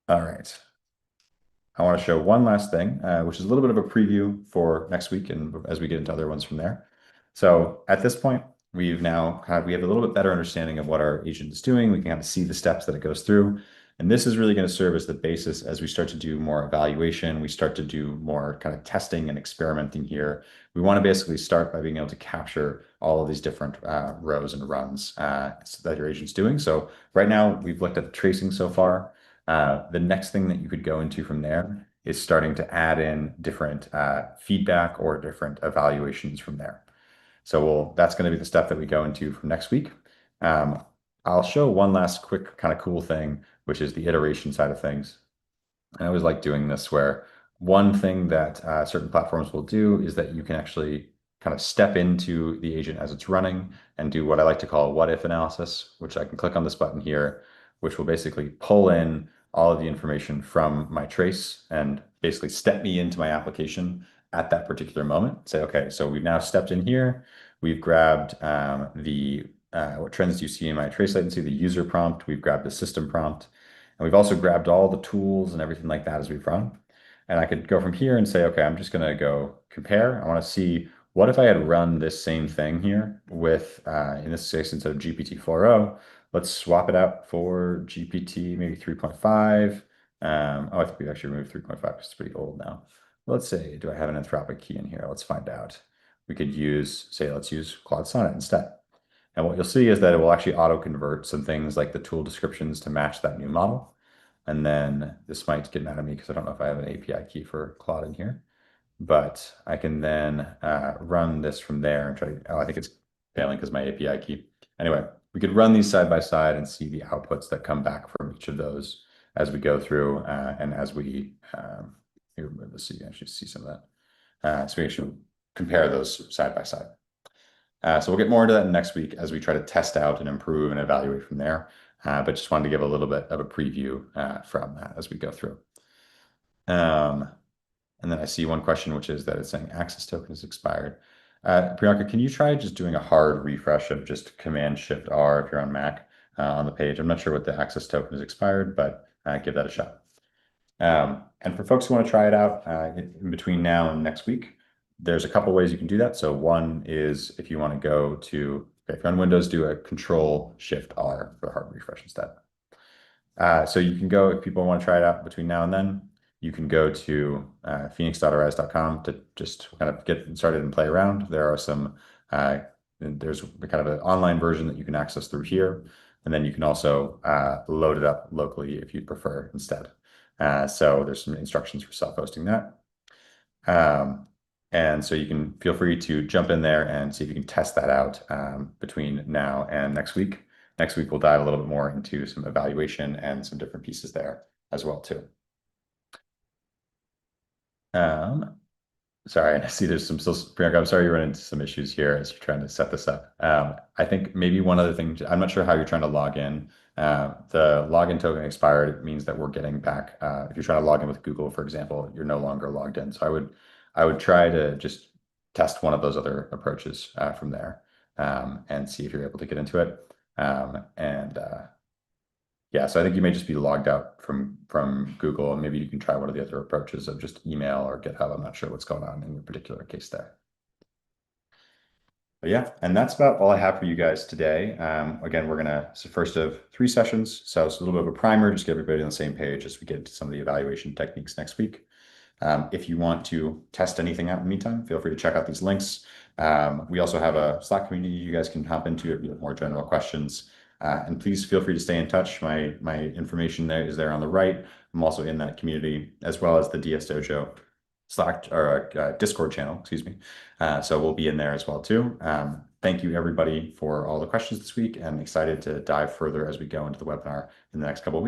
All right. I want to show one last thing, which is a little bit of a preview for next week and as we get into other ones from there. So at this point, we have a little bit better understanding of what our agent is doing. We can kind of see the steps that it goes through. And this is really going to serve as the basis as we start to do more evaluation. We start to do more kind of testing and experimenting here. We want to basically start by being able to capture all of these different rows and runs that your agent's doing. So right now, we've looked at the tracing so far. The next thing that you could go into from there is starting to add in different feedback or different evaluations from there. So that's going to be the step that we go into from next week. I'll show one last quick kind of cool thing, which is the iteration side of things. I always like doing this where one thing that certain platforms will do is that you can actually kind of step into the agent as it's running and do what I like to call a what if analysis, which I can click on this button here, which will basically pull in all of the information from my trace and basically step me into my application at that particular moment. Say, okay, so we've now stepped in here. We've grabbed what trends do you see in my trace latency, the user prompt. We've grabbed the system prompt. And we've also grabbed all the tools and everything like that as we've run. And I could go from here and say, okay, I'm just going to go compare. I want to see what if I had run this same thing here with, in this case, instead of GPT-4o, let's swap it out for GPT, maybe 3.5. I think we've actually removed 3.5 because it's pretty old now. Let's say, do I have an Anthropic key in here? Let's find out. We could let's use Claude Sonnet instead. And what you'll see is that it will actually auto-convert some things like the tool descriptions to match that new model. And then this might get mad at me because I don't know if I have an API key for Claude in here. But I can then run this from there and try to, I think it's failing because my API key. Anyway, we could run these side by side and see the outputs that come back from each of those as we go through and as we, here, let's see, actually see some of that. So we actually compare those side by side. So we'll get more into that next week as we try to test out and improve and evaluate from there. But just wanted to give a little bit of a preview from that as we go through. And then I see one question, which is that it's saying access token is expired. Priyanka, can you try just doing a hard refresh of just Command Shift R if you're on Mac on the page? I'm not sure what the access token is expired, but give that a shot. And for folks who want to try it out in between now and next week, there's a couple ways you can do that. So one is if you want to go to, if you're on Windows, do a Control Shift R for hard refresh instead. So you can go, if people want to try it out between now and then, you can go to phoenix.arize.com to just kind of get started and play around. There are some, there's kind of an online version that you can access through here. And then you can also load it up locally if you'd prefer instead. So there's some instructions for self-hosting that. And so you can feel free to jump in there and see if you can test that out between now and next week. Next week, we'll dive a little bit more into some evaluation and some different pieces there as well, too. Sorry, I see there's some still, Priyanka, I'm sorry you run into some issues here as you're trying to set this up. I think maybe one other thing, I'm not sure how you're trying to log in. The login token expired. It means that we're getting back, if you're trying to log in with Google, for example, you're no longer logged in. So I would try to just test one of those other approaches from there and see if you're able to get into it. Yeah, so I think you may just be logged out from Google, and maybe you can try one of the other approaches of just email or GitHub. I'm not sure what's going on in your particular case there. But yeah, and that's about all I have for you guys today. Again, it's the first of 3 sessions, so it's a little bit of a primer, just get everybody on the same page as we get into some of the evaluation techniques next week. If you want to test anything out in the meantime, feel free to check out these links. We also have a Slack community you guys can hop into if you have more general questions. And please feel free to stay in touch. My information there is there on the right. I'm also in that community, as well as the DS Dojo Slack or Discord channel, excuse me. So we'll be in there as well too. Thank you everybody for all the questions this week, and excited to dive further as we go into the webinar in the next couple of weeks.